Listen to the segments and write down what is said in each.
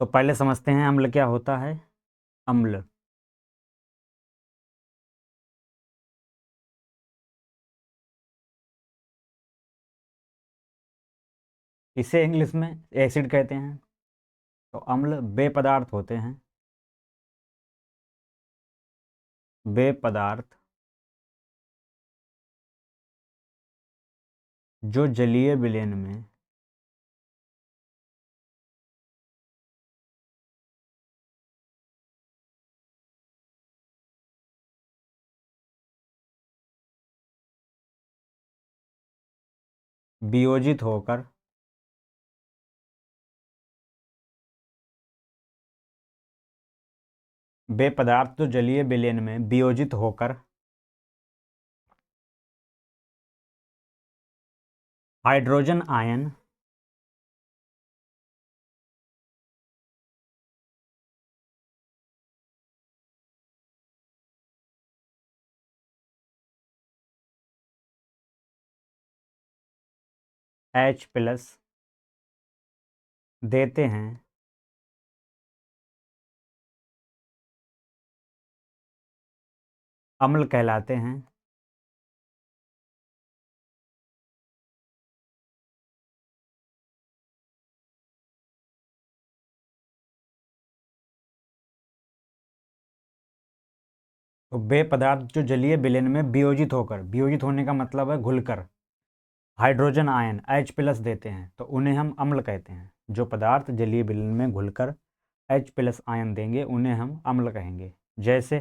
तो पहले समझते हैं अम्ल क्या होता है। अम्ल इसे इंग्लिश में एसिड कहते हैं। तो अम्ल वे पदार्थ होते हैं, वे पदार्थ जो जलीय विलयन में वियोजित होकर वे पदार्थ जो जलीय विलयन में वियोजित होकर हाइड्रोजन आयन H+ देते हैं, अम्ल कहलाते हैं। तो वे पदार्थ जो जलीय विलयन में वियोजित होकर, वियोजित होने का मतलब है घुलकर, हाइड्रोजन आयन H+ देते हैं, तो उन्हें हम अम्ल कहते हैं। जो पदार्थ जलीय विलयन में घुलकर H+ आयन देंगे उन्हें हम अम्ल कहेंगे। जैसे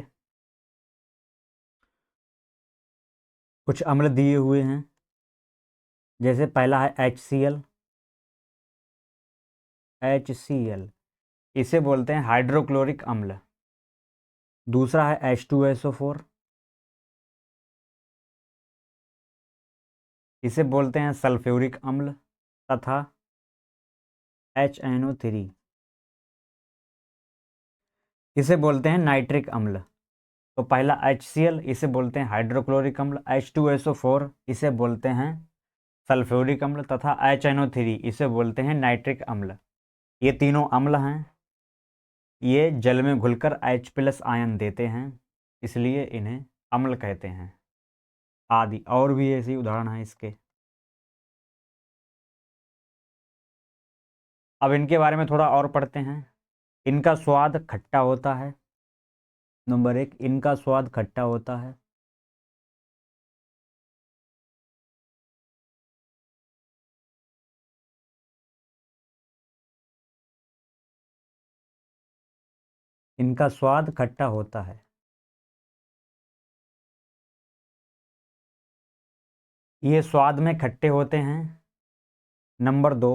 कुछ अम्ल दिए हुए हैं, जैसे पहला है HCl। HCl इसे बोलते हैं हाइड्रोक्लोरिक अम्ल। दूसरा है H2SO4, इसे बोलते हैं सल्फ्यूरिक अम्ल। तथा HNO3 इसे बोलते हैं नाइट्रिक अम्ल। तो पहला HCl इसे बोलते हैं हाइड्रोक्लोरिक अम्ल, H2SO4 इसे बोलते हैं सल्फ्यूरिक अम्ल तथा HNO3 इसे बोलते हैं नाइट्रिक अम्ल। ये तीनों अम्ल हैं, ये जल में घुलकर H+ आयन देते हैं, इसलिए इन्हें अम्ल कहते हैं। आदि और भी ऐसी उदाहरण हैं इसके। अब इनके बारे में थोड़ा और पढ़ते हैं। इनका स्वाद खट्टा होता है। नंबर 1, इनका स्वाद खट्टा होता है। इनका स्वाद खट्टा होता है। ये स्वाद में खट्टे होते हैं। नंबर 2,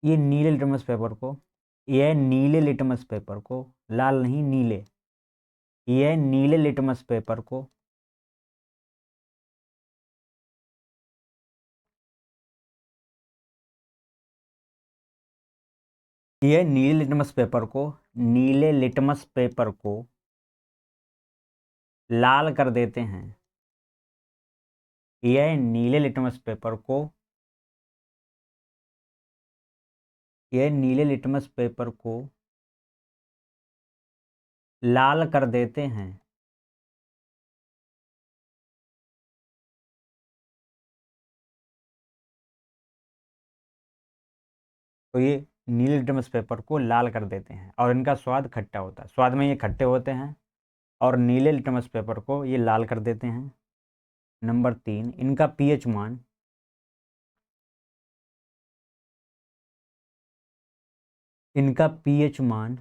ये नीले लिटमस पेपर को, ये नीले लिटमस पेपर को, लाल नहीं नीले, ये नीले लिटमस पेपर को ये नीले लिटमस पेपर को, नीले लिटमस पेपर को लाल कर देते हैं। यह नीले लिटमस पेपर को, यह नीले लिटमस पेपर को लाल कर देते हैं। तो ये नीले लिटमस पेपर को लाल कर देते हैं और इनका स्वाद खट्टा होता है। स्वाद में ये खट्टे होते हैं और नीले लिटमस पेपर को ये लाल कर देते हैं। नंबर 3, इनका पीएच मान, इनका पीएच मान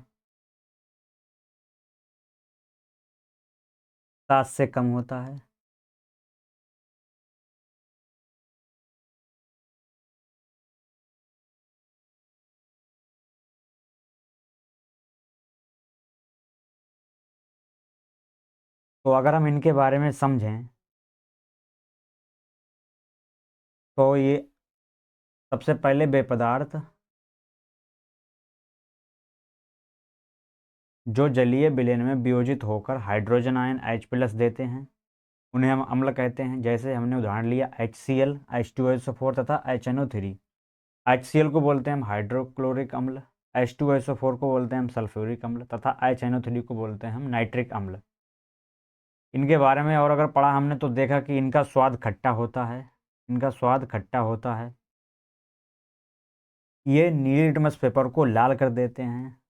7 से कम होता है। तो अगर हम इनके बारे में समझें तो ये सबसे पहले वे पदार्थ जो जलीय विलयन में वियोजित होकर हाइड्रोजन आयन H+ देते हैं उन्हें हम अम्ल कहते हैं। जैसे हमने उदाहरण लिया HCl, H2SO4 तथा HNO3। HCl को बोलते हैं हम हाइड्रोक्लोरिक अम्ल, H2SO4 को बोलते हैं हम सल्फ्यूरिक अम्ल तथा HNO3 को बोलते हैं हम नाइट्रिक अम्ल। इनके बारे में और अगर पढ़ा हमने तो देखा कि इनका स्वाद खट्टा होता है, इनका स्वाद खट्टा होता है। ये नीली लिटमस पेपर को लाल कर देते हैं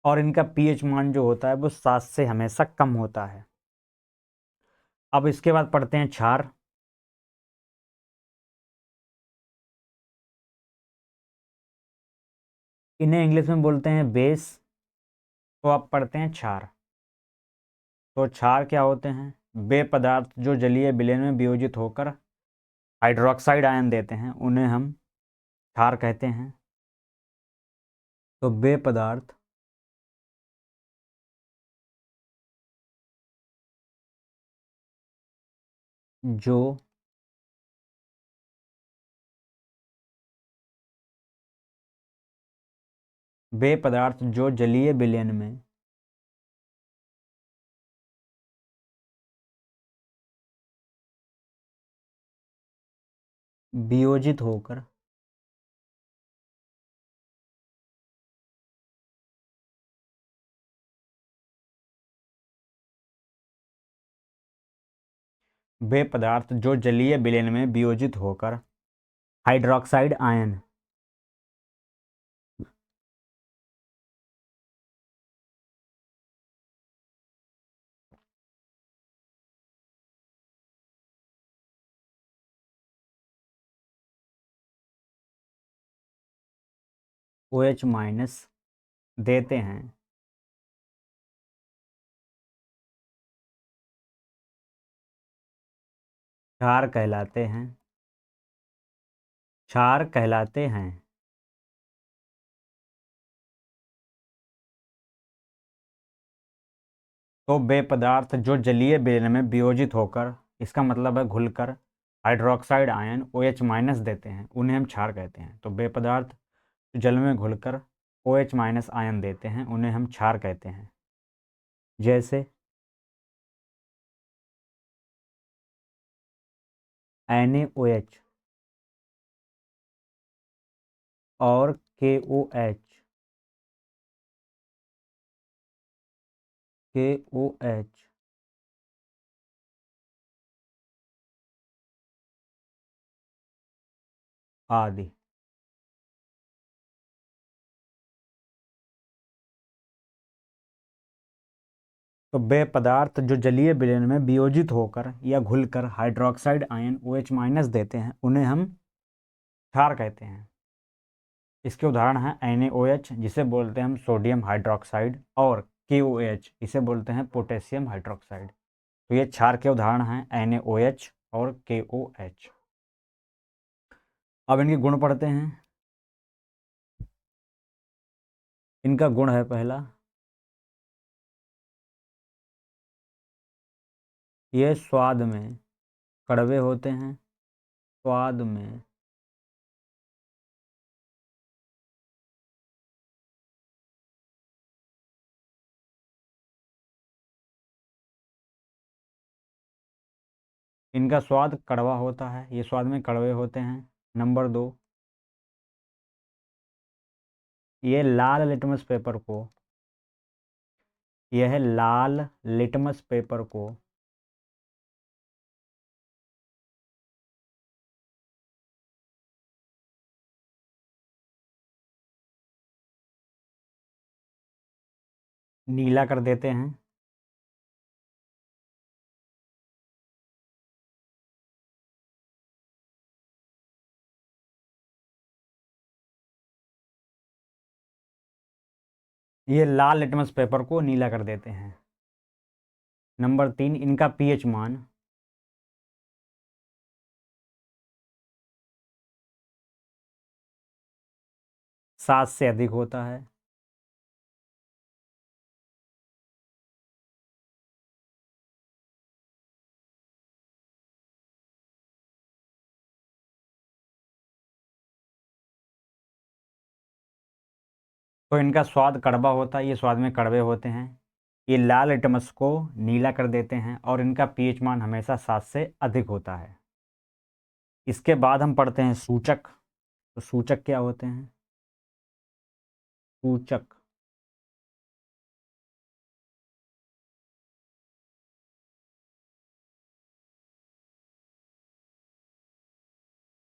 और इनका पीएच मान जो होता है वो 7 से हमेशा कम होता है। अब इसके बाद पढ़ते हैं क्षार। इन्हें इंग्लिश में बोलते हैं बेस। तो अब पढ़ते हैं क्षार। तो क्षार क्या होते हैं? वे पदार्थ जो जलीय विलयन में वियोजित होकर हाइड्रोक्साइड आयन देते हैं उन्हें हम क्षार कहते हैं। तो वे पदार्थ जो जलीय विलयन में वियोजित होकर जलीय विलयन में वियोजित होकर हाइड्रोक्साइड आयन OH- देते हैं क्षार कहलाते हैं। क्षार कहलाते हैं। तो वे पदार्थ जो जलीय विलयन में वियोजित होकर, इसका मतलब है घुलकर, हाइड्रोक्साइड आयन OH- देते हैं उन्हें हम क्षार कहते हैं। तो वे पदार्थ जो जल में घुलकर OH- आयन देते हैं उन्हें हम क्षार कहते हैं। जैसे NaOH और KOH। KOH आदि। तो वे पदार्थ जो जलीय विलयन में वियोजित होकर या घुलकर हाइड्रोक्साइड आयन OH- देते हैं उन्हें हम क्षार कहते हैं। इसके उदाहरण हैं NaOH जिसे बोलते हैं हम सोडियम हाइड्रोक्साइड, और KOH इसे बोलते हैं पोटेशियम हाइड्रोक्साइड। तो ये क्षार के उदाहरण हैं NaOH और KOH। अब इनके गुण पढ़ते हैं। इनका गुण है पहला, ये स्वाद में कड़वे होते हैं। स्वाद में इनका स्वाद कड़वा होता है, ये स्वाद में कड़वे होते हैं। नंबर 2, ये लाल लिटमस पेपर को यह लाल लिटमस पेपर को नीला कर देते हैं। ये लाल लिटमस पेपर को नीला कर देते हैं। नंबर 3, इनका पीएच मान 7 से अधिक होता है। तो इनका स्वाद कड़वा होता है, ये स्वाद में कड़वे होते हैं। ये लाल लिटमस को नीला कर देते हैं और इनका पीएच मान हमेशा 7 से अधिक होता है। इसके बाद हम पढ़ते हैं सूचक। तो सूचक क्या होते हैं? सूचक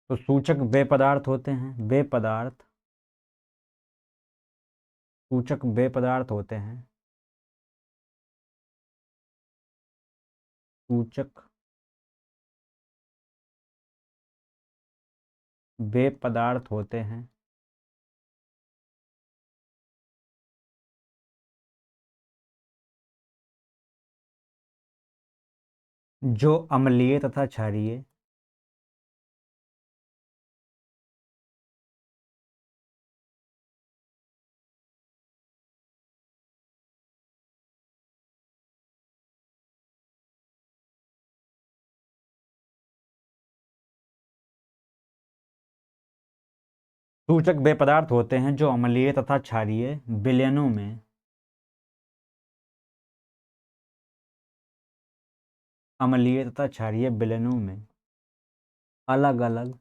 तो सूचक वे पदार्थ होते हैं, वे पदार्थ, सूचक वे पदार्थ होते हैं, सूचक वे पदार्थ होते हैं जो अम्लीय तथा क्षारीय सूचक वे पदार्थ होते हैं जो अम्लीय तथा क्षारीय विलयनों में अम्लीय तथा क्षारीय विलयनों में अलग अलग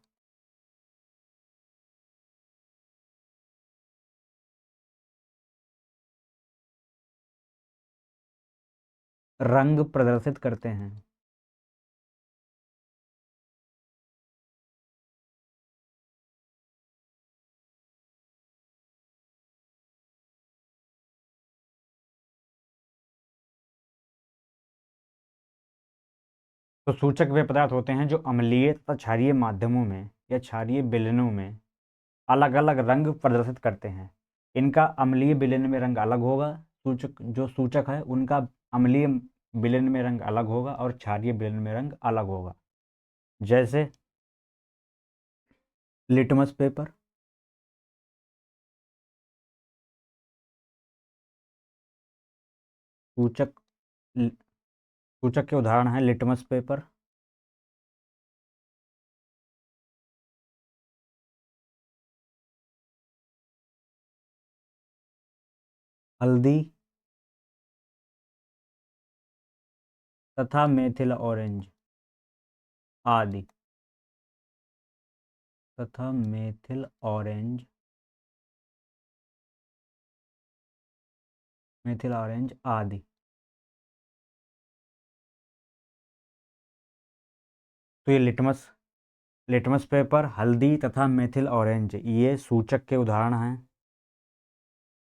रंग प्रदर्शित करते हैं। तो सूचक वे पदार्थ होते हैं जो अम्लीय तथा क्षारीय माध्यमों में या क्षारीय विलयनों में अलग अलग रंग प्रदर्शित करते हैं। इनका अम्लीय विलयन में रंग अलग होगा, सूचक जो सूचक है उनका अम्लीय विलयन में रंग अलग होगा और क्षारीय विलयन में रंग अलग होगा। जैसे लिटमस पेपर, सूचक सूचक के उदाहरण हैं लिटमस पेपर, हल्दी तथा मेथिल ऑरेंज आदि, तथा मेथिल ऑरेंज, मिथिल ऑरेंज आदि। तो ये लिटमस लिटमस पेपर, हल्दी तथा मेथिल ऑरेंज ये सूचक के उदाहरण हैं।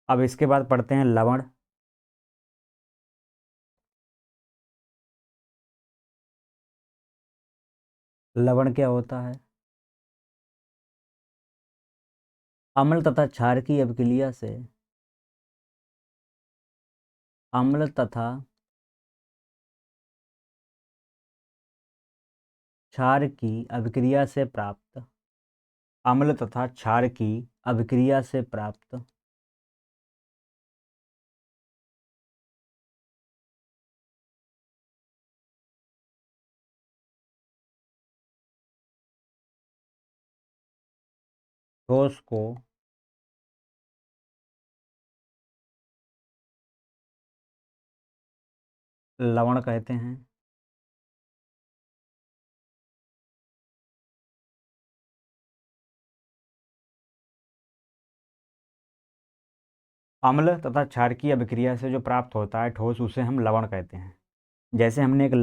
अब इसके बाद पढ़ते हैं लवण। लवण क्या होता है? अम्ल तथा क्षार की अभिक्रिया से अम्ल तथा क्षार की अभिक्रिया से प्राप्त अम्ल तथा क्षार की अभिक्रिया से प्राप्त ठोस को लवण कहते हैं। अम्ल तथा क्षार की अभिक्रिया से जो प्राप्त होता है ठोस उसे हम लवण कहते हैं। जैसे हमने एक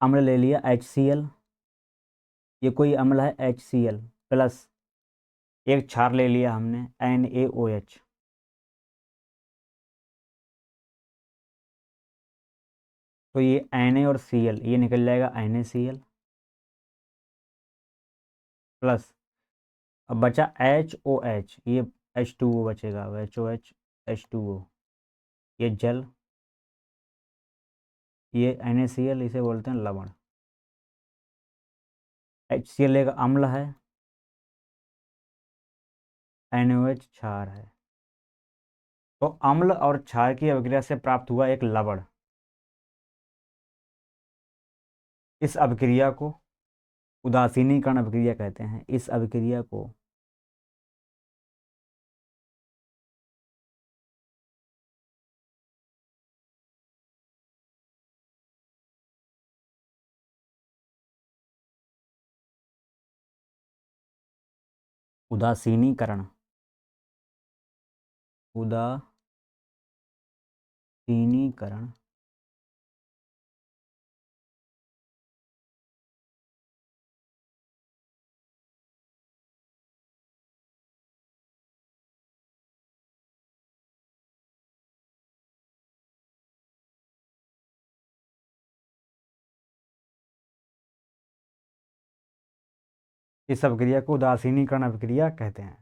अम्ल ले लिया HCl, ये कोई अम्ल है HCl प्लस एक क्षार ले लिया हमने NaOH, तो ये Na और Cl ये निकल जाएगा NaCl प्लस अब बचा HOH, ये H2O बचेगा, HOH H2O ये जल, ये NaCl इसे बोलते हैं लवण। HCl एक अम्ल है, NaOH क्षार है। तो अम्ल और क्षार की अभिक्रिया से प्राप्त हुआ एक लवण, इस अभिक्रिया को उदासीनीकरण अभिक्रिया कहते हैं। इस अभिक्रिया को उदासीनीकरण, उदासीनीकरण। इस अभिक्रिया को उदासीनीकरण अभिक्रिया कहते हैं।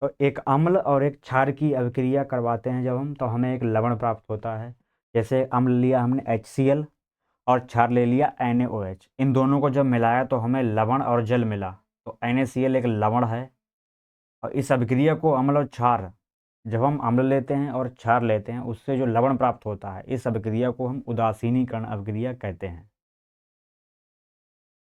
तो एक अम्ल और एक क्षार की अभिक्रिया करवाते हैं जब हम, तो हमें एक लवण प्राप्त होता है। जैसे अम्ल लिया हमने HCl और क्षार ले लिया NaOH। इन दोनों को जब मिलाया तो हमें लवण और जल मिला, तो NaCl एक लवण है। और इस अभिक्रिया को अम्ल और क्षार, जब हम अम्ल लेते हैं और क्षार लेते हैं उससे जो लवण प्राप्त होता है, इस अभिक्रिया को हम उदासीनीकरण अभिक्रिया कहते हैं।